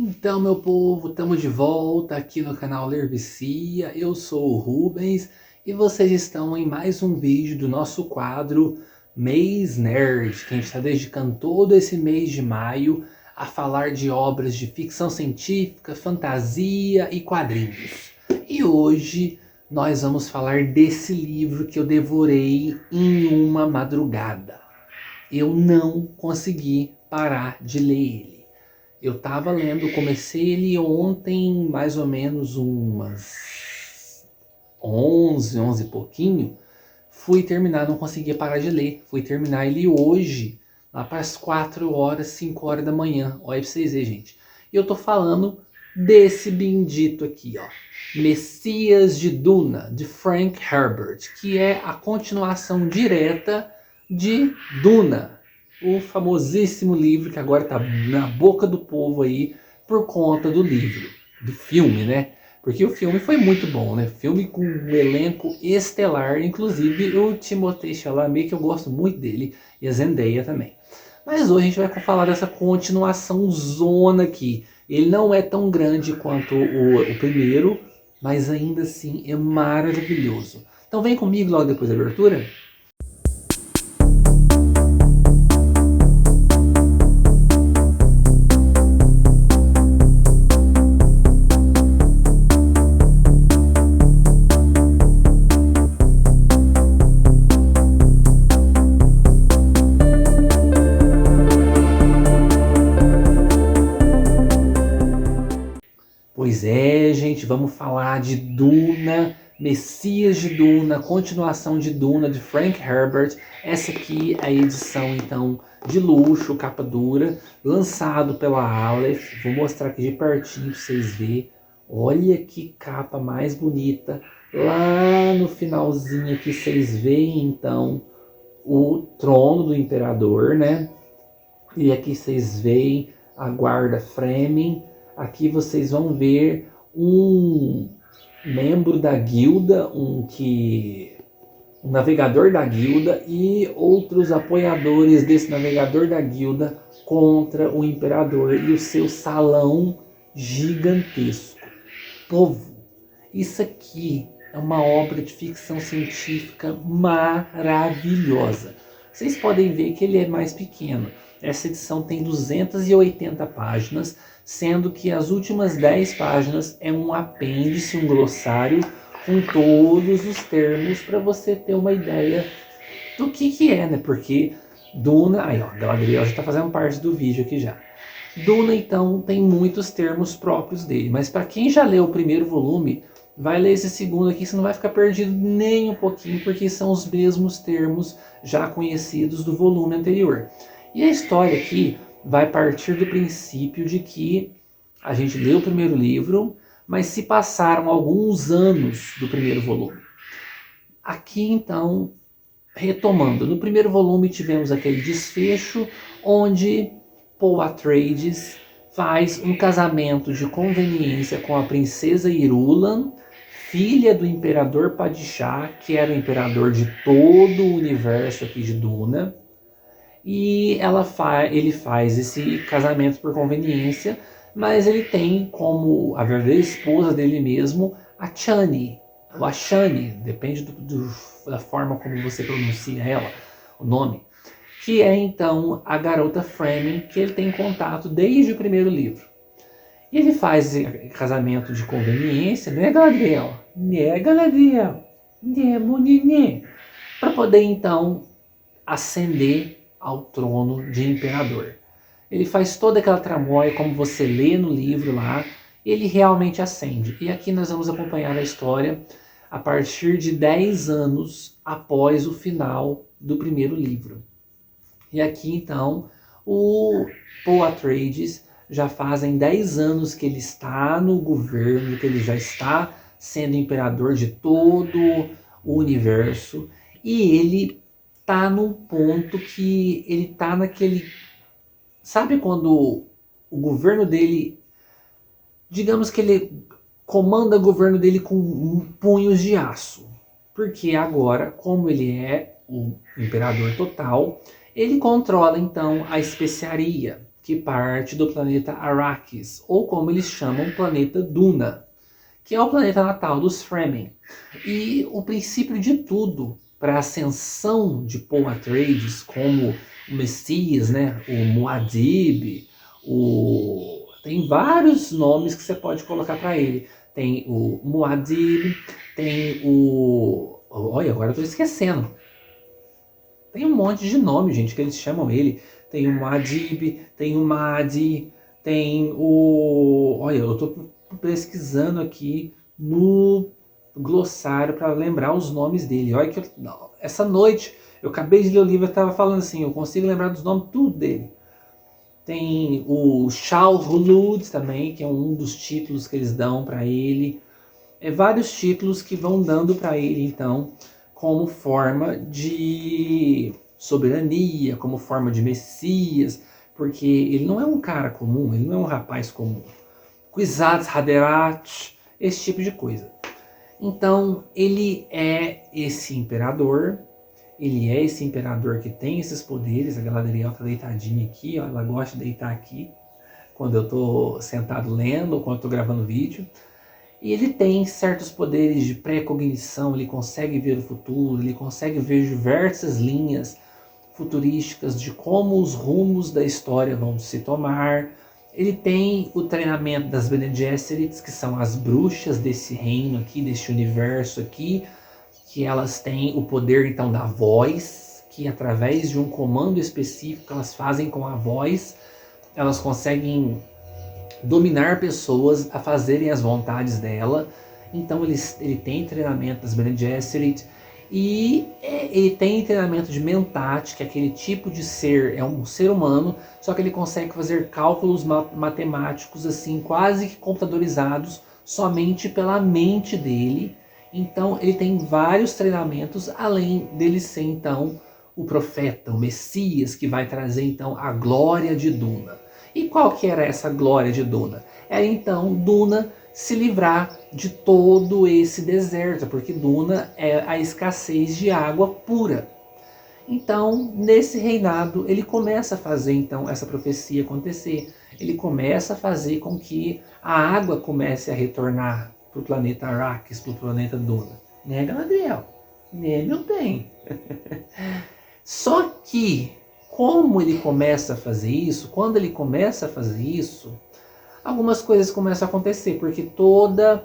Então, meu povo, estamos de volta aqui no canal Ler Vicia. Eu sou o Rubens e vocês estão em mais um vídeo do nosso quadro Mês Nerd, que a gente está dedicando todo esse mês de maio a falar de obras de ficção científica, fantasia e quadrinhos. E hoje nós vamos falar desse livro que eu devorei em uma madrugada. Eu não consegui parar de ler ele. Eu tava lendo, comecei ele ontem, mais ou menos umas 11 e pouquinho. Fui terminar, não conseguia parar de ler. Fui terminar ele hoje, lá para as 4 horas, 5 horas da manhã. Olha pra vocês verem, gente. E eu tô falando desse bendito aqui, ó. Messias de Duna, de Frank Herbert, que é a continuação direta de Duna, o famosíssimo livro que agora está na boca do povo aí por conta do livro, do filme, né? Porque o filme foi muito bom, né? Filme com um elenco estelar, inclusive o Timothée Chalamet, que eu gosto muito dele, e a Zendaya também. Mas hoje a gente vai falar dessa continuação zona aqui. Ele não é tão grande quanto o primeiro, mas ainda assim é maravilhoso. Então vem comigo logo depois da abertura. Pois é, gente, vamos falar de Duna, Messias de Duna, continuação de Duna, de Frank Herbert. Essa aqui é a edição, então, de luxo, capa dura, lançado pela Aleph. Vou mostrar aqui de pertinho para vocês verem. Olha que capa mais bonita. Lá no finalzinho aqui vocês veem, então, o trono do imperador, né? E aqui vocês veem a guarda Fremen. Aqui vocês vão ver um membro da guilda, um navegador da guilda e outros apoiadores desse navegador da guilda contra o imperador e o seu salão gigantesco. Povo, isso aqui é uma obra de ficção científica maravilhosa. Vocês podem ver que ele é mais pequeno. Essa edição tem 280 páginas, sendo que as últimas 10 páginas é um apêndice, um glossário, com todos os termos para você ter uma ideia do que é, né? Porque Duna... Aí, ó, a Galadriel já está fazendo parte do vídeo aqui já. Duna, então, tem muitos termos próprios dele, mas para quem já leu o primeiro volume, vai ler esse segundo aqui, você não vai ficar perdido nem um pouquinho, porque são os mesmos termos já conhecidos do volume anterior. E a história aqui vai partir do princípio de que a gente leu o primeiro livro, mas se passaram alguns anos do primeiro volume. Aqui, então, retomando, no primeiro volume tivemos aquele desfecho onde Paul Atreides faz um casamento de conveniência com a princesa Irulan, filha do imperador Padishah, que era o imperador de todo o universo aqui de Duna. E ele faz esse casamento por conveniência, mas ele tem como a verdadeira esposa dele mesmo a Chani, ou a Shani, depende da forma como você pronuncia ela, o nome, que é então a garota Fremen que ele tem contato desde o primeiro livro. E ele faz esse casamento de conveniência, né, Galadriel? Né, Galadriel? Né, Muniné? Para poder então ascender ao trono de imperador. Ele faz toda aquela tramóia, como você lê no livro lá, ele realmente ascende. E aqui nós vamos acompanhar a história a partir de 10 anos após o final do primeiro livro. E aqui então, o Paul Atreides já fazem 10 anos que ele está no governo, que ele já está sendo imperador de todo o universo, e ele tá num ponto que ele tá naquele... Sabe quando o governo dele... Digamos que ele comanda o governo dele com punhos de aço. Porque agora, como ele é o imperador total, ele controla então a especiaria, que parte do planeta Arrakis, ou como eles chamam, o planeta Duna, que é o planeta natal dos Fremen. E o princípio de tudo para a ascensão de Paul Atreides como o Messias, né? O Muad'Dib, tem vários nomes que você pode colocar para ele. Tem o Muad'Dib, tem o... Olha, agora eu tô esquecendo. Tem um monte de nome, gente, que eles chamam ele. Tem o Muad'Dib, tem o Mahdi, tem o... Olha, eu tô pesquisando aqui no glossário para lembrar os nomes dele. Olha que essa noite eu acabei de ler o livro e estava falando assim, eu consigo lembrar dos nomes tudo dele. Tem o Shao Hulud também, que é um dos títulos que eles dão para ele. Vários títulos que vão dando para ele, então, como forma de soberania, como forma de Messias, porque ele não é um cara comum, ele não é um rapaz comum. Kwisatz Haderach, esse tipo de coisa. Então, ele é esse imperador que tem esses poderes. A Galadriel tá deitadinha aqui, ó, ela gosta de deitar aqui, quando eu tô sentado lendo ou quando eu tô gravando vídeo. E ele tem certos poderes de pré-cognição, ele consegue ver o futuro, ele consegue ver diversas linhas futurísticas de como os rumos da história vão se tomar. Ele tem o treinamento das Bene Gesserits, que são as bruxas desse reino aqui, deste universo aqui, que elas têm o poder então da voz, que através de um comando específico elas fazem com a voz, elas conseguem dominar pessoas a fazerem as vontades dela. Então ele tem treinamento das Bene Gesserit e ele tem treinamento de Mentat, que é aquele tipo de ser, é um ser humano, só que ele consegue fazer cálculos matemáticos assim quase que computadorizados somente pela mente dele. Então ele tem vários treinamentos, além dele ser então o profeta, o Messias, que vai trazer então a glória de Duna. E qual que era essa glória de Duna? Era então Duna se livrar de todo esse deserto, porque Duna é a escassez de água pura. Então, nesse reinado, ele começa a fazer então essa profecia acontecer. Ele começa a fazer com que a água comece a retornar para o planeta Arrakis, para o planeta Duna. Né, Galadriel? Né, meu bem? Só que, como ele começa a fazer isso, quando ele começa a fazer isso, algumas coisas começam a acontecer, porque todo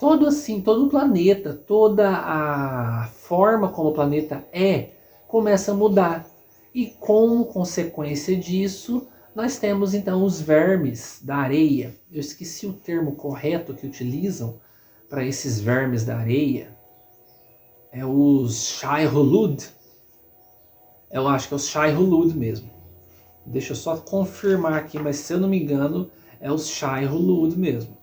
o planeta, toda a forma como o planeta começa a mudar. E como consequência disso, nós temos então os vermes da areia. Eu esqueci o termo correto que utilizam para esses vermes da areia. É os Shai-Hulud. Eu acho que é os Shai-Hulud mesmo. Deixa eu só confirmar aqui, mas se eu não me engano, é os Shai-Hulud mesmo.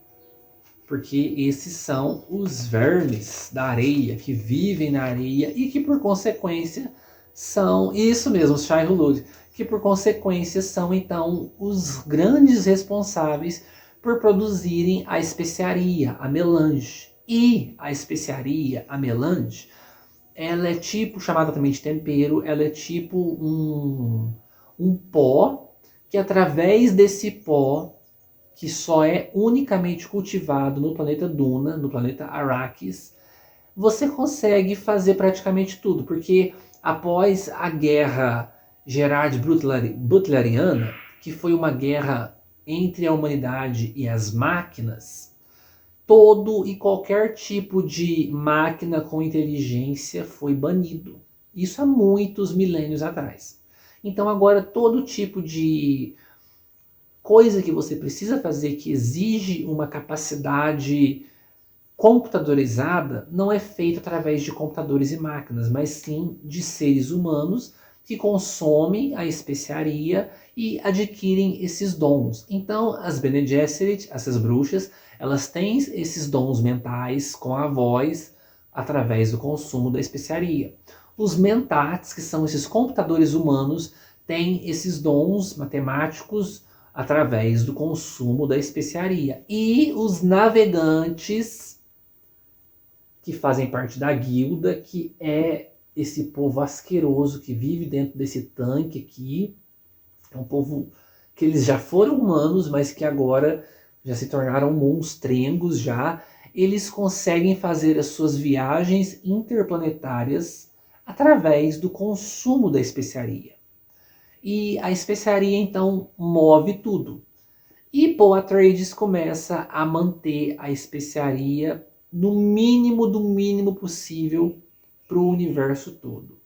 Porque esses são os vermes da areia, que vivem na areia e que por consequência são, isso mesmo, os Shai-Hulud, que por consequência são então os grandes responsáveis por produzirem a especiaria, a melange. E a especiaria, a melange, ela é tipo, chamada também de tempero, ela é tipo um pó, que através desse pó, que só é unicamente cultivado no planeta Duna, no planeta Arrakis, você consegue fazer praticamente tudo, porque após a guerra Gerard-Butleriana, que foi uma guerra entre a humanidade e as máquinas, todo e qualquer tipo de máquina com inteligência foi banido. Isso há muitos milênios atrás. Então agora todo tipo de coisa que você precisa fazer que exige uma capacidade computadorizada não é feita através de computadores e máquinas, mas sim de seres humanos que consomem a especiaria e adquirem esses dons. Então as Bene Gesserit, essas bruxas, elas têm esses dons mentais com a voz através do consumo da especiaria. Os Mentats, que são esses computadores humanos, têm esses dons matemáticos através do consumo da especiaria. E os navegantes, que fazem parte da guilda, que é esse povo asqueroso que vive dentro desse tanque aqui. É um povo que eles já foram humanos, mas que agora já se tornaram monstrengos já. Eles conseguem fazer as suas viagens interplanetárias através do consumo da especiaria. E a especiaria então move tudo. E Paul Atreides começa a manter a especiaria no mínimo do mínimo possível para o universo todo.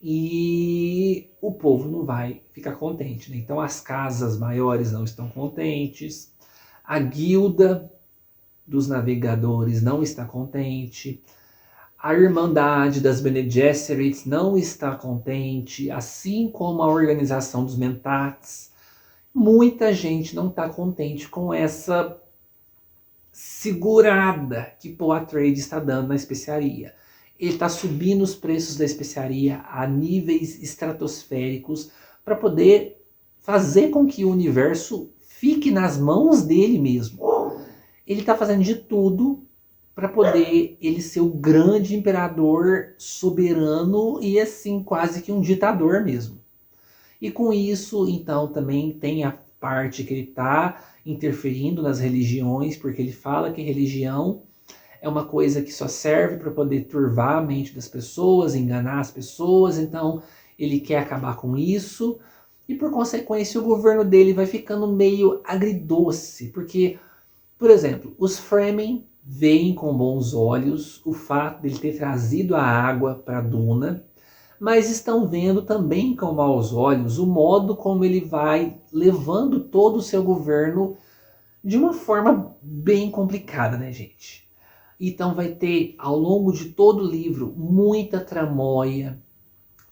E o povo não vai ficar contente, né? Então as casas maiores não estão contentes, a guilda dos navegadores não está contente, a Irmandade das Bene Gesserits não está contente, assim como a organização dos Mentats. Muita gente não está contente com essa segurada que Paul Atreides está dando na especiaria. Ele está subindo os preços da especiaria a níveis estratosféricos para poder fazer com que o universo fique nas mãos dele mesmo. Ele está fazendo de tudo para poder ele ser o grande imperador soberano e assim quase que um ditador mesmo. E com isso, então, também tem a parte que ele está interferindo nas religiões, porque ele fala que religião é uma coisa que só serve para poder turvar a mente das pessoas, enganar as pessoas, então ele quer acabar com isso, e por consequência o governo dele vai ficando meio agridoce, porque, por exemplo, os Fremen veem com bons olhos o fato dele ter trazido a água para Duna, mas estão vendo também com maus olhos o modo como ele vai levando todo o seu governo de uma forma bem complicada, né, gente? Então vai ter, ao longo de todo o livro, muita tramóia,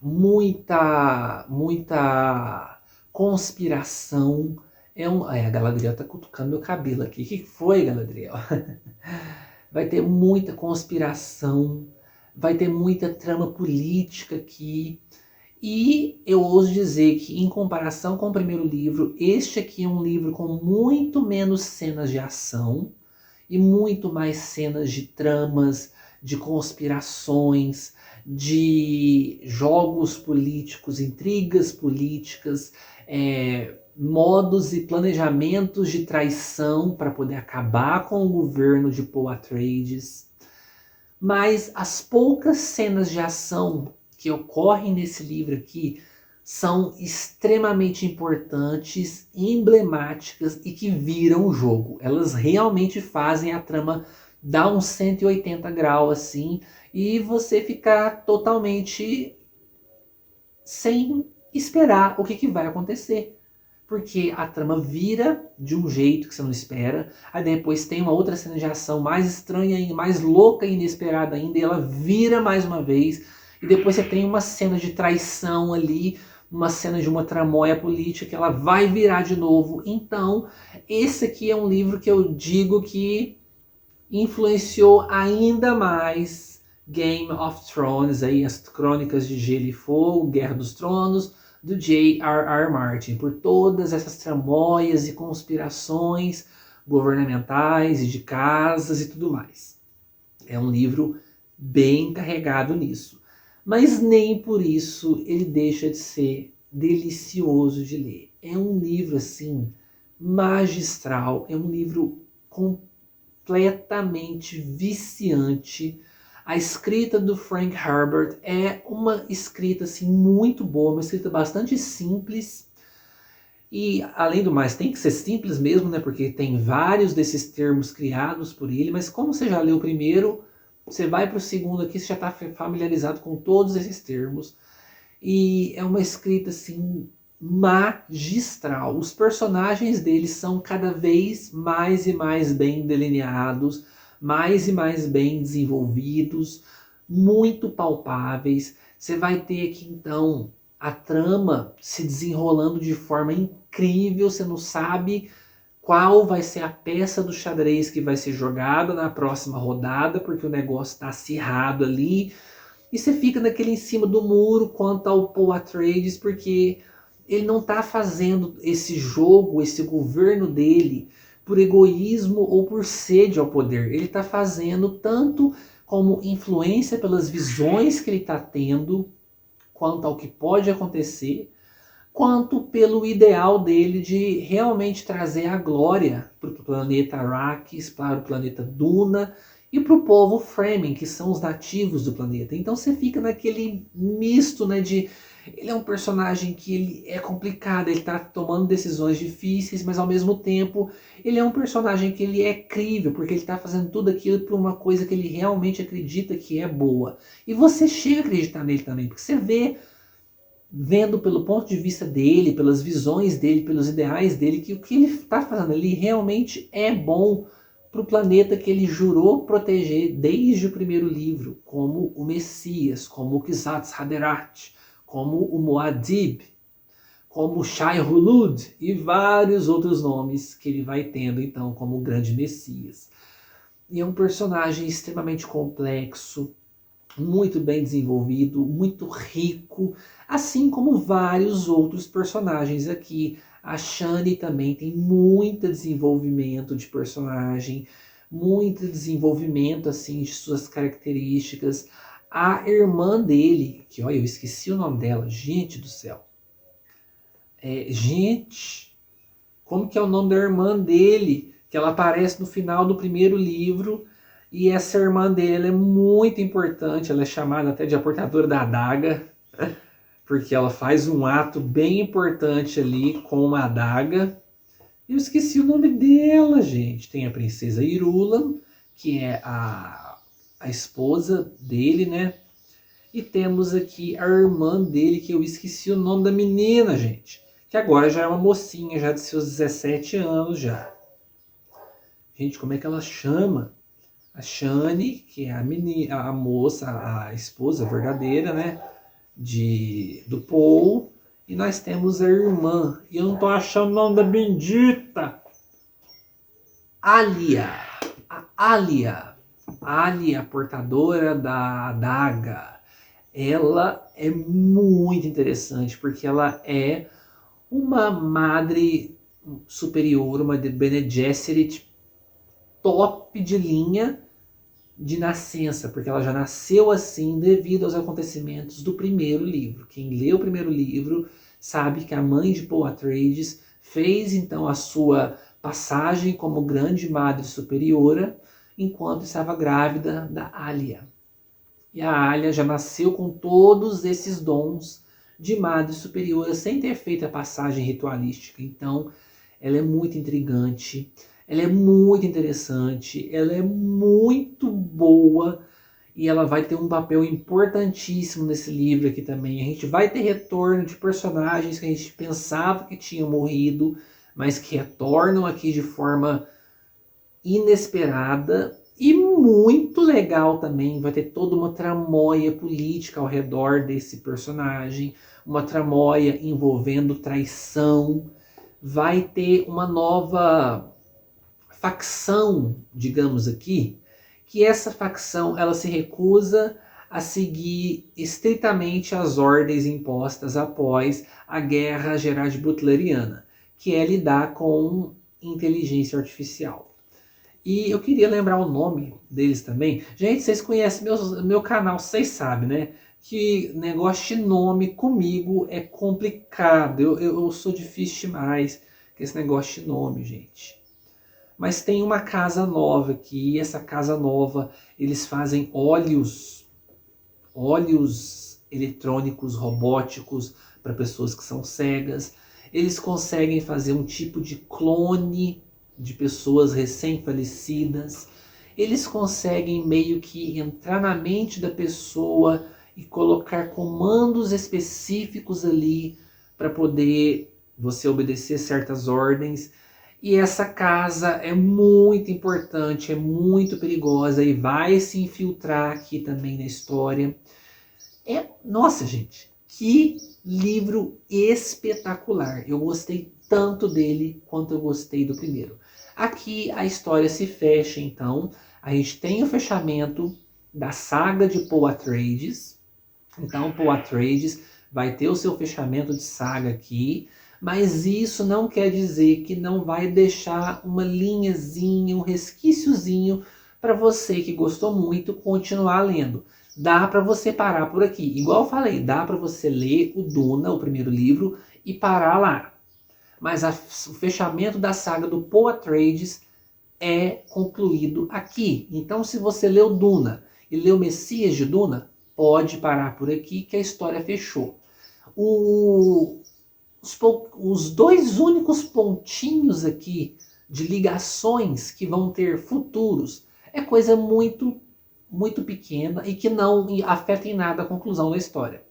muita conspiração. A Galadriel tá cutucando meu cabelo aqui. O que foi, Galadriel? Vai ter muita conspiração, vai ter muita trama política aqui. E eu ouso dizer que, em comparação com o primeiro livro, este aqui é um livro com muito menos cenas de ação e muito mais cenas de tramas, de conspirações, de jogos políticos, intrigas políticas, modos e planejamentos de traição para poder acabar com o governo de Paul Atreides. Mas as poucas cenas de ação que ocorrem nesse livro aqui são extremamente importantes, emblemáticas e que viram o jogo. Elas realmente fazem a trama dar uns 180 graus assim e você ficar totalmente sem esperar o que vai acontecer. Porque a trama vira de um jeito que você não espera, aí depois tem uma outra cena de ação mais estranha ainda, mais louca e inesperada ainda, e ela vira mais uma vez, e depois você tem uma cena de traição ali, uma cena de uma tramóia política que ela vai virar de novo. Então, esse aqui é um livro que eu digo que influenciou ainda mais Game of Thrones, aí, as Crônicas de Gelo e Fogo, Guerra dos Tronos, do J.R.R. Martin, por todas essas tramóias e conspirações governamentais e de casas e tudo mais. É um livro bem carregado nisso. Mas nem por isso ele deixa de ser delicioso de ler. É um livro, assim, magistral, é um livro completamente viciante. A escrita do Frank Herbert é uma escrita assim, muito boa, uma escrita bastante simples. E, além do mais, tem que ser simples mesmo, né? Porque tem vários desses termos criados por ele. Mas como você já leu o primeiro, você vai para o segundo aqui, você já está familiarizado com todos esses termos. E é uma escrita assim, magistral. Os personagens deles são cada vez mais e mais bem delineados, mais e mais bem desenvolvidos, muito palpáveis. Você vai ter aqui então a trama se desenrolando de forma incrível, você não sabe qual vai ser a peça do xadrez que vai ser jogada na próxima rodada, porque o negócio está acirrado ali, e você fica naquele em cima do muro quanto ao Paul Atreides, porque ele não está fazendo esse jogo, esse governo dele por egoísmo ou por sede ao poder. Ele está fazendo tanto como influência pelas visões que ele está tendo quanto ao que pode acontecer, quanto pelo ideal dele de realmente trazer a glória para o planeta Arrakis, para o planeta Duna e para o povo Fremen, que são os nativos do planeta. Então você fica naquele misto, né, de ele é um personagem que ele é complicado, ele está tomando decisões difíceis, mas ao mesmo tempo ele é um personagem que ele é crível, porque ele está fazendo tudo aquilo por uma coisa que ele realmente acredita que é boa. E você chega a acreditar nele também, porque você vê, vendo pelo ponto de vista dele, pelas visões dele, pelos ideais dele, que o que ele está fazendo ali realmente é bom para o planeta que ele jurou proteger desde o primeiro livro, como o Messias, como o Kwisatz Haderach, como o Muad'Dib, como o Shai-Hulud e vários outros nomes que ele vai tendo então como o grande Messias. E é um personagem extremamente complexo, muito bem desenvolvido, muito rico, assim como vários outros personagens aqui. A Shani também tem muito desenvolvimento de personagem, muito desenvolvimento assim de suas características. A irmã dele, que olha, eu esqueci o nome dela, gente do céu. Gente, como que é o nome da irmã dele? Que ela aparece no final do primeiro livro. E essa irmã dele, ela é muito importante, ela é chamada até de a portadora da adaga, porque ela faz um ato bem importante ali com uma adaga. Eu esqueci o nome dela, gente. Tem a princesa Irulan, que é a esposa dele, né? E temos aqui a irmã dele, que eu esqueci o nome da menina, gente. Que agora já é uma mocinha, já de seus 17 anos já. Gente, como é que ela chama? A Shani, que é a moça, a esposa verdadeira, né, do Paul. E nós temos a irmã. E eu não tô achando o nome da bendita. Alia. A Alia. Alia, portadora da adaga. Ela é muito interessante, porque ela é uma madre superior, uma Bene Gesserit top de linha de nascença, porque ela já nasceu assim devido aos acontecimentos do primeiro livro. Quem lê o primeiro livro sabe que a mãe de Paul Atreides fez então a sua passagem como grande madre superiora enquanto estava grávida da Alia. E a Alia já nasceu com todos esses dons de madre superiora sem ter feito a passagem ritualística. Então, ela é muito intrigante. Ela é muito interessante, ela é muito boa e ela vai ter um papel importantíssimo nesse livro aqui também. A gente vai ter retorno de personagens que a gente pensava que tinham morrido, mas que retornam aqui de forma inesperada e muito legal também. Vai ter toda uma tramóia política ao redor desse personagem, uma tramóia envolvendo traição. Vai ter uma nova facção, digamos aqui, que essa facção ela se recusa a seguir estritamente as ordens impostas após a Guerra Gerard Butleriana, que é lidar com inteligência artificial. E eu queria lembrar o nome deles também. Gente, vocês conhecem meu canal, vocês sabem, né? Que negócio de nome comigo é complicado. Eu sou difícil demais com esse negócio de nome, gente. Mas tem uma casa nova aqui, e essa casa nova, eles fazem óleos eletrônicos, robóticos, para pessoas que são cegas. Eles conseguem fazer um tipo de clone de pessoas recém-falecidas. Eles conseguem meio que entrar na mente da pessoa e colocar comandos específicos ali para poder você obedecer certas ordens. E essa casa é muito importante, é muito perigosa e vai se infiltrar aqui também na história. Nossa, gente, que livro espetacular. Eu gostei tanto dele quanto eu gostei do primeiro. Aqui a história se fecha, então. A gente tem o fechamento da saga de Paul Atreides. Então, Paul Atreides vai ter o seu fechamento de saga aqui. Mas isso não quer dizer que não vai deixar uma linhazinha, um resquíciozinho para você que gostou muito continuar lendo. Dá para você parar por aqui. Igual eu falei, dá para você ler o Duna, o primeiro livro, e parar lá. Mas o fechamento da saga do Paul Atreides é concluído aqui. Então, se você leu Duna e leu Messias de Duna, pode parar por aqui que a história fechou. Os dois únicos pontinhos aqui de ligações que vão ter futuros é coisa muito, muito pequena e que não afeta em nada a conclusão da história.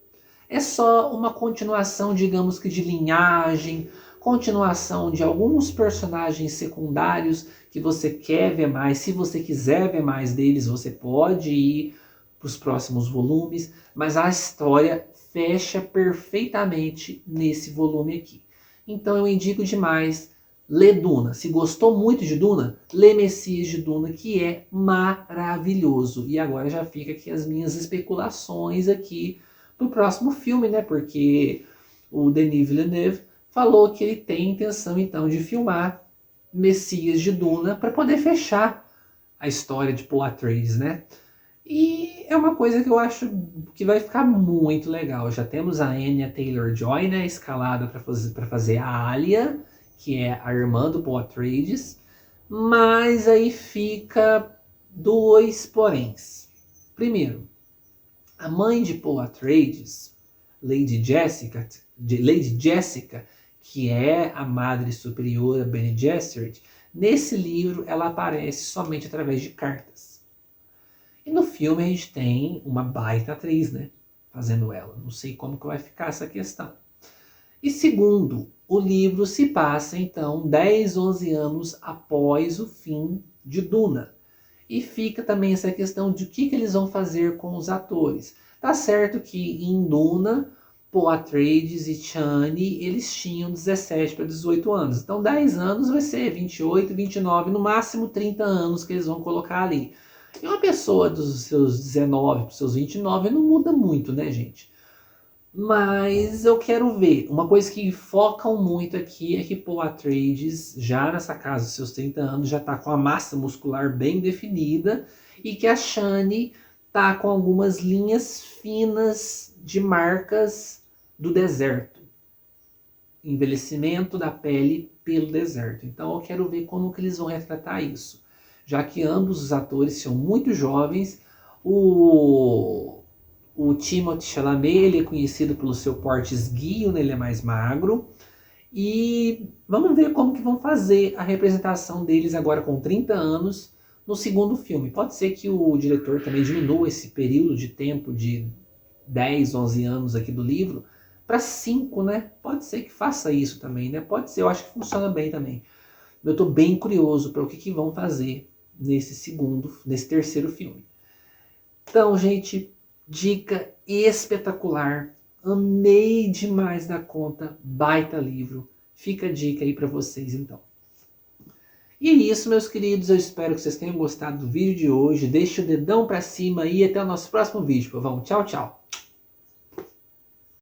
É só uma continuação, digamos que de linhagem, continuação de alguns personagens secundários que você quer ver mais. Se você quiser ver mais deles, você pode ir para os próximos volumes, mas a história fecha perfeitamente nesse volume aqui. Então eu indico demais ler Duna. Se gostou muito de Duna, lê Messias de Duna, que é maravilhoso. E agora já fica aqui as minhas especulações aqui pro próximo filme, né? Porque o Denis Villeneuve falou que ele tem intenção então de filmar Messias de Duna para poder fechar a história de Paul Atreides, né? E é uma coisa que eu acho que vai ficar muito legal. Já temos a Anya Taylor-Joy, né, escalada para fazer a Alia, que é a irmã do Paul Atreides. Mas aí fica dois poréns. Primeiro, a mãe de Paul Atreides, Lady Jessica, que é a Madre Superiora Bene Gesserit, nesse livro ela aparece somente através de cartas. E no filme a gente tem uma baita atriz, né? Fazendo ela. Não sei como que vai ficar essa questão. E segundo, o livro se passa então 10, 11 anos após o fim de Duna. E fica também essa questão de o que eles vão fazer com os atores. Tá certo que em Duna, Paul Atreides e Chani, eles tinham 17 para 18 anos. Então 10 anos vai ser 28, 29, no máximo 30 anos que eles vão colocar ali. E uma pessoa dos seus 19 para os seus 29 não muda muito, né, gente? Mas eu quero ver. Uma coisa que focam muito aqui é que Paul Atreides, já nessa casa dos seus 30 anos, já está com a massa muscular bem definida e que a Chani está com algumas linhas finas de marcas do deserto. Envelhecimento da pele pelo deserto. Então eu quero ver como que eles vão retratar isso. Já que ambos os atores são muito jovens, o Timothée Chalamet, ele é conhecido pelo seu porte esguio, né? Ele é mais magro. E vamos ver como que vão fazer a representação deles agora com 30 anos no segundo filme. Pode ser que o diretor também diminua esse período de tempo de 10, 11 anos aqui do livro para 5, né? Pode ser que faça isso também, né? Pode ser, eu acho que funciona bem também. Eu estou bem curioso para o que vão fazer nesse terceiro filme. Então, gente, dica espetacular. Amei demais da conta. Baita livro. Fica a dica aí para vocês, então. E é isso, meus queridos. Eu espero que vocês tenham gostado do vídeo de hoje. Deixe o dedão para cima e até o nosso próximo vídeo. Povão. Tchau, tchau.